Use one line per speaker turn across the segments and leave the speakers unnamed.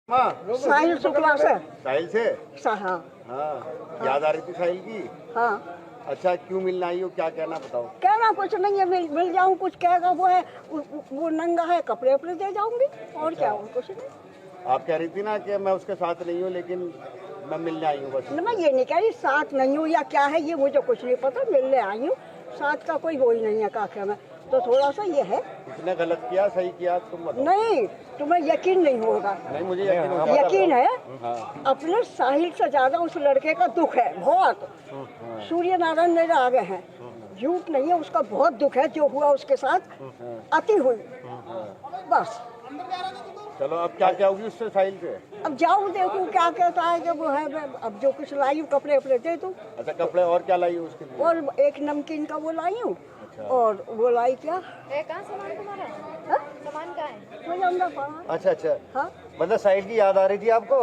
साहिल शुक्ला से।
साहिल से?
हाँ
हाँ, याद आ रही थी साहिल की।
हाँ।
अच्छा, क्यों मिलना आई हो, क्या कहना बताओ।
कहना कुछ नहीं है, मिल जाऊँ, कुछ कहेगा वो है वो नंगा है, कपड़े उपड़े दे जाऊंगी और क्या हो, कुछ नहीं।
आप कह रही थी ना कि मैं उसके साथ नहीं हूँ, लेकिन मैं मिलने आई हूँ बस।
मैं ये नहीं कह रही साथ नहीं हूँ या क्या है, ये मुझे कुछ नहीं पता, मिलने आई हूँ। साथ का कोई वो ही नहीं है काके में, तो थोड़ा सा ये है।
इसने गलत किया सही किया तुम बताओ।
नहीं, तुम्हें यकीन नहीं होगा।
नहीं, मुझे यकीन होगा।
यकीन है।
हाँ।
अपने साहिल से ज्यादा उस लड़के का दुख है बहुत। सूर्य नारायण मेरे आगे हैं, झूठ नहीं है, उसका बहुत दुख है जो हुआ उसके साथ, अति हुई बस।
चलो, अब क्या क्या होगी उससे साहिल से?
अब जाऊँ देखूँ क्या कहता है कि वो है, अब जो कुछ लाई हूँ कपड़े उपड़े दे दूँ।
अच्छा, कपड़े और क्या लाई हो उसके लिए?
और एक नमकीन का वो लाई हूँ।
अच्छा।
और वो लाई क्या
कहाँ सामान तुम्हारा?
हा?
सामान कहाँ है?
वो अंदर पड़ा।
अच्छा अच्छा।
हाँ,
मतलब साहिल की याद आ रही थी आपको?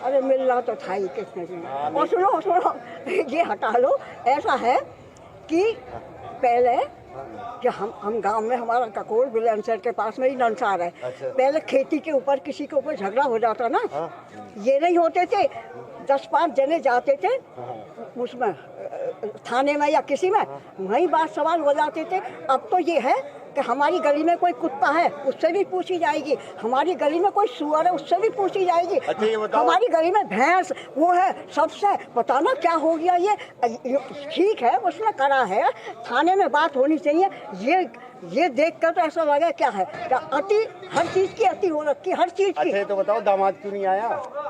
अरे मिलना तो था ही किसने भी।
हाँ,
और सुनो सुनो, ये हटा लो। ऐसा है कि पहले कि हम गांव में, हमारा ककोर बिलेंसर के पास में ही नंसार है।
अच्छा।
पहले खेती के ऊपर किसी के ऊपर झगड़ा हो जाता ना,
हाँ।
ये नहीं होते थे, 10-5 जने जाते थे उसमें थाने में या किसी में, वहीं बात सवाल हो जाते थे। अब तो ये है कि हमारी गली में कोई कुत्ता है उससे भी पूछी जाएगी, हमारी गली में कोई सुअर है उससे भी पूछी जाएगी।
अच्छा, ये बताओ।
हमारी गली में भैंस वो है, सबसे बताना क्या हो गया ये ठीक है, उसने करा है, थाने में बात होनी चाहिए। ये देख कर तो ऐसा लगा क्या है, क्या अति, हर चीज की अति हो रखी, हर चीज की।
अच्छा, ये तो बताओ, दामाद क्यों नहीं आया?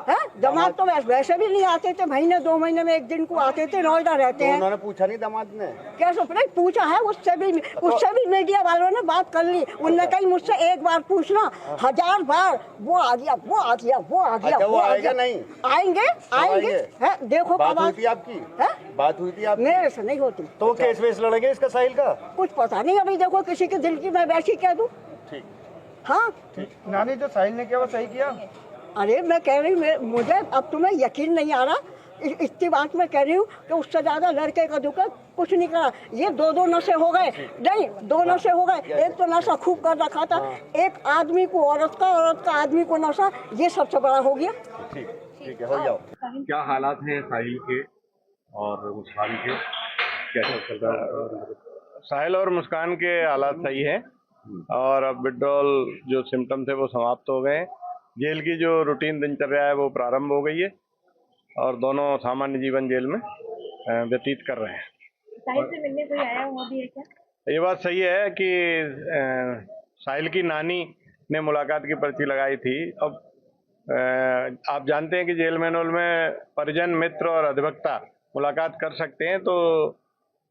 है दामाद तो वैसे भी नहीं आते थे, महीने 2 महीने में एक दिन को आते थे, नोएडा रहते
तो
हैं।
उन्होंने पूछा नहीं दामाद ने?
कैसे नहीं पूछा है, उससे भी मीडिया वालों ने बात कर ली। उनने कही मुझसे एक बार पूछना, 1000 बार वो आ गया, वो आ गया, वो आ गया।
अच्छा, वो
आ
आएगा
गया।
नहीं?
आएंगे है, देखो
बात
कब
हुई थी आपकी?
है?
बात हुई थी आपकी?
मेरे से नहीं होती।
तो केस वेस लड़ेंगे इसका साहिल का?
कुछ पता नहीं, अभी देखो किसी के दिल की मैं वैसी कह दूं।
ठीक।
हाँ,
नानी, जो साहिल ने किया वो सही किया?
अरे मैं कह रही हूँ, मुझे अब तुम्हें यकीन नहीं आ रहा, इतनी बात मैं कह रही हूँ कि उससे ज्यादा लड़के का दुख है, कुछ नहीं करा। ये 2 नशे हो गए, नहीं 2 नशे हो गए। एक तो नशा खूब कर रखा था, एक आदमी को औरत का, औरत का आदमी को नशा, ये सबसे बड़ा हो गया।
ठीक, ठीक है, हो जाओ।
क्या हालात हैं साहिल के और मुस्कान के, कैसा चल रहा है?
साहिल और मुस्कान के हालात सही है और अब विड्रॉल जो सिम्टम थे वो समाप्त हो गए। जेल की जो रूटीन दिनचर्या है वो प्रारंभ हो गई है और दोनों सामान्य जीवन जेल में व्यतीत कर रहे हैं।
साहिल से मिलने कोई आया हुआ भी है क्या?
ये बात सही है कि साहिल की नानी ने मुलाकात की पर्ची लगाई थी। अब आप जानते हैं कि जेल मैनुअल में परिजन, मित्र और अधिवक्ता मुलाकात कर सकते हैं, तो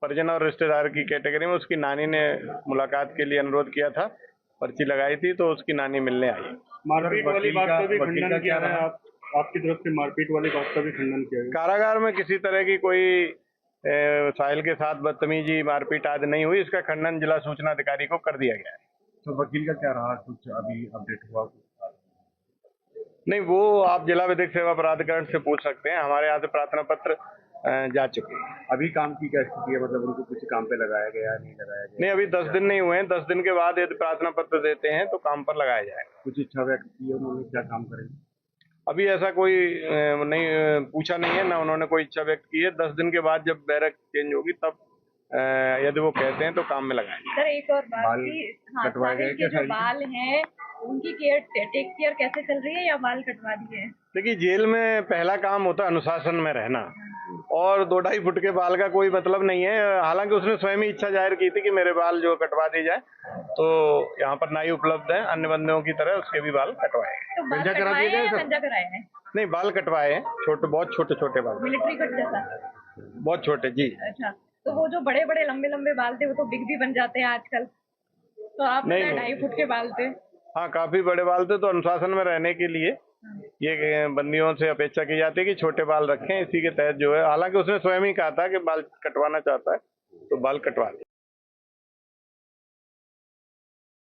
परिजन और रिश्तेदार की कैटेगरी में उसकी नानी ने मुलाकात के लिए अनुरोध किया था, पर्ची लगाई थी, तो उसकी नानी मिलने आई।
मारपीट वाली बात का भी खंडन किया है, आपकी तरफ से मारपीट वाली बात का भी खंडन किया है।
कारागार में किसी तरह की कोई साहिल के साथ बदतमीजी, मारपीट आदि नहीं हुई, इसका खंडन जिला सूचना अधिकारी को कर दिया गया है।
तो वकील का क्या रहा, कुछ अभी अपडेट हुआ?
नहीं, वो आप जिला विधिक सेवा प्राधिकरण से पूछ सकते हैं, हमारे यहाँ से प्रार्थना पत्र जा चुके हैं।
अभी काम की क्या स्थिति है, मतलब उनको किसी काम पे लगाया गया, नहीं लगाया गया?
नहीं, अभी 10 दिन नहीं हुए हैं, 10 दिन के बाद यदि प्रार्थना पत्र देते हैं तो काम पर लगाया जाएगा।
कुछ इच्छा व्यक्त की है उन्होंने, क्या काम करेंगे?
अभी ऐसा कोई नहीं पूछा नहीं है, ना उन्होंने कोई इच्छा व्यक्त की है। 10 दिन के बाद जब बैरक चेंज होगी तब यदि वो कहते हैं तो काम में लगाएंगे।
सर एक और बात की, हाँ,
कटवाए गए
साहिल के
क्या?
जो बाल हैं उनकी टेक केयर कैसे चल रही है या बाल कटवा दिए हैं?
देखिए, जेल में पहला काम होता है अनुशासन में रहना, और 2-2.5 फुट के बाल का कोई मतलब नहीं है। हालांकि उसने स्वयं ही इच्छा जाहिर की थी कि मेरे बाल जो कटवा दी जाए, तो यहाँ पर नाई उपलब्ध है, अन्य बंदियों की तरह उसके भी बाल कटवाए गए।
तो बाल कटवाए हैं या गंजा कराए हैं?
नहीं, बाल कटवाए हैं, बहुत छोटे छोटे बाल,
मिलिट्री कट जैसा?
बहुत छोटे जी।
अच्छा, तो वो जो बड़े बड़े लंबे लंबे बाल थे वो तो बिग भी बन जाते हैं आजकल, तो आप
नहीं,
2.5 फुट के बाल थे।
हाँ, काफी बड़े बाल थे, तो अनुशासन में रहने के लिए ये बंदियों से अपेक्षा की जाती है कि छोटे बाल रखें, इसी के तहत जो है, हालांकि उसने स्वयं ही कहा था कि बाल कटवाना चाहता है तो बाल कटवा दे।